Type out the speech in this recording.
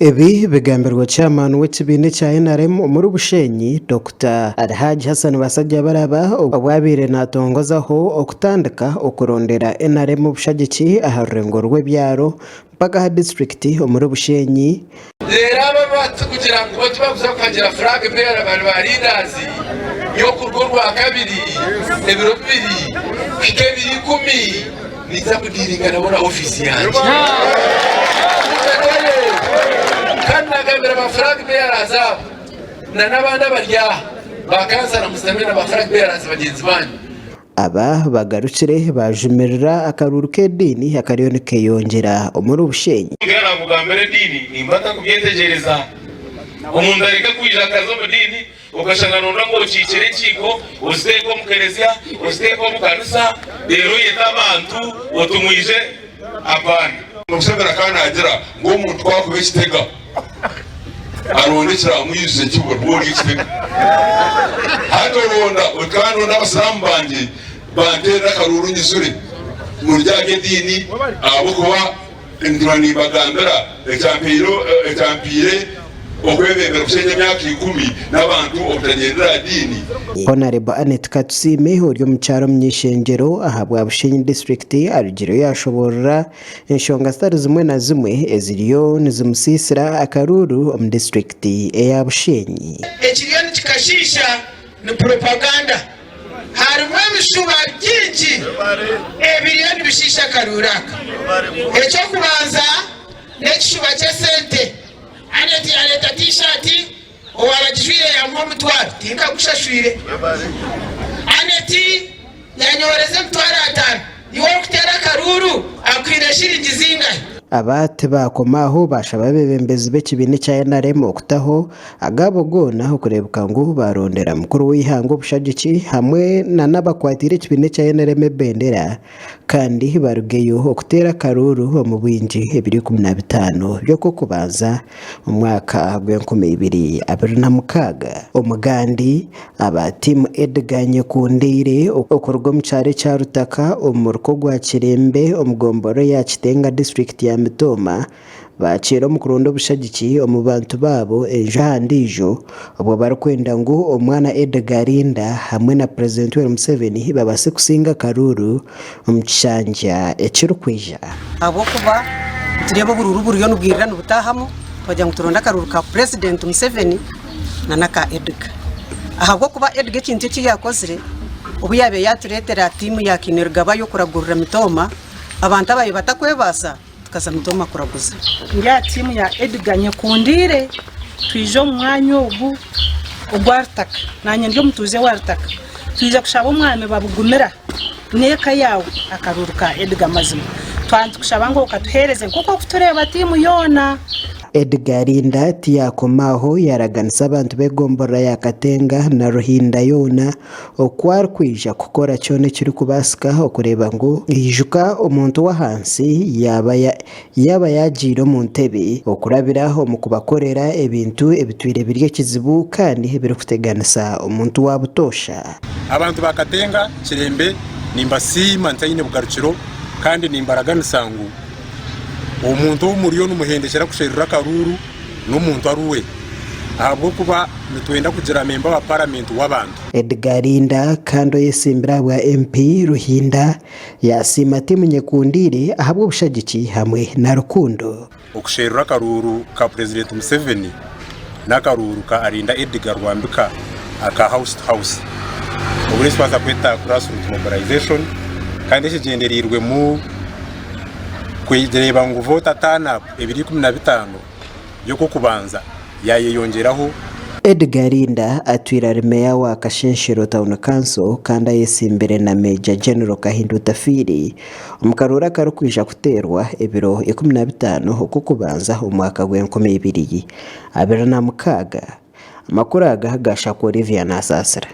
Ibi bigambirwa chairman w'ekibiina kya NRM omuri Bushenyi Dr. Alhaji Hassan Basajjabaraba obwabire natongozaho okutandika okurondera NRM obushagiki aha rurengo rw'ebyaro mpaka ha district omuri Bushenyi. Lero aba batu kugira ngo tubabuza kugira flag bearer abantu ba leaders yo ku rwo rwa kabiri ebiro bibiri fike 10 niza kudiringa nabona office yanjye kana kamera ba flag bearers na nabanda barya bakansana mustamina ba flag bearers bagenzi banyu. Aba bagarukire bajumirira akaruru k'edini akariyo nikeyongera omuri Bushenyi. Ngana mugambere dini nimbata kubyetegereza umuntu areka kwija kazo mu dini ukashanga nonda ngo cicire ciko uziteko mu kerezia uziteko mu kanisa rero yeta abantu otumwije abana musabira kana agira ngo umuntu twakube kitega arondekera amuyuze kibo rwori kitega hado ronda ukano n'abasiramu bandera karuru nyisuri muryange dini abo kuba ndurani bagambera etampire okwebembera kusenya myaka 10 n'abantu obutagendera dini. Honorable Annette Katusime uri mu cyaro myishengero ahabwa Bushenyi district arugiro yashobora enshonga zitari zimwe na zimwe eziriyo nizimusisira akaruru mu district ya Bushenyi. Ekiriyo nikikashisha ni propaganda harimo ibishuba byinshi ebiriyo nibishisha karuraka ecyo kubanza n'ekishuba cy'esente Annette aleta t-shirt owabajishwire ya mutwaro tinka kushashwire Annette yanyoreze mutwaro 5 iwe kutera karuru akwira shiringi zingahe. Abate bakomaho bashaba bebembezi b'ekibiina kya NRM okutaho agabo gona okurebuka ngo barondera mukuru w'ihango bushagiki hamwe na nabakwatire ekibiina kya NRM bendera kandi barugeyo okutera karuru mu bwinji 2015 byo kubanza mu mwaka w'2026. Omugandi aba team Edgar Nyekundire okurwa mu cyare cya Rutaka omurko gwa Kirembe omugomboro ya Kitenga district ya Mitoma bacira mu kuronda bushagiki omu bantu babo ejo handijo obwo barakwenda ngo omwana Edgar Linda hamwe na President Museveni babase kusinga karuru mu kishanja ekirukwija abo kuba tureba bururu buriyo nubwirira nubutahamo twajya ngo turonda karuru ka President Museveni na naka Edgar ahabwo kuba Edgar kintu kiyakozire ubu yabe yaturetera timu yakinergaba yo kuragurura Mitoma abantu abaye batakwebasa kaza Mitoma kuraguza ya timu ya Edgar Nyekundire twijo mwanya ubu ogwartaka nanye ndyo mutuze wartaka twiza kushaba umwami babugumira neka yawe akaruruka Edgar mazima twantu kushaba ngo katuhereze kuko kutureba timu yona. Edgar Linda tiyakomaho yaraganisa abantu begombora ya Katenga na Ruhinda yona okwarkwija kukora cyone kiri kubasika okureba ngo ijuka omuntu wa hansi yaba yagira mu ntebe okurabiraho mu kubakorera ebintu ebitwire birye kizibu kandi biri kuteganisa omuntu wa butosha. Abantu ba Katenga Kirembe nimbasima ntayine bugarukiro kandi nimbaraganisa ngo umuntu w'umuriyo n'umuhendekera kusherura karuru n'umuntu aruwe ahabwo kuba nitwenda kugira memba wa parliament w'abantu. Edgar Linda kando yesimbira bwa MP Ruhinda yasima timu Nyekundire ahabwo bushagiki hamwe na rukundo okusherura karuru ka President Museveni na karuru ka Arinda Edgar Rwambika aka house to house uburespaza kwita grassroots mobilization kandi kigenderirwe mu kwigereba ngo vota tana 2015 yo kubanza yayeyongeraho. Edgar Linda atwira meya wa Kashenshero Town Council kandi yesimbere na Major General Kahindu Tafiri umukarura karukwisha kuterwa ebiro 15 kubanza umwaka w'2026 amakuru agahagasha ko Olivia Nasasira.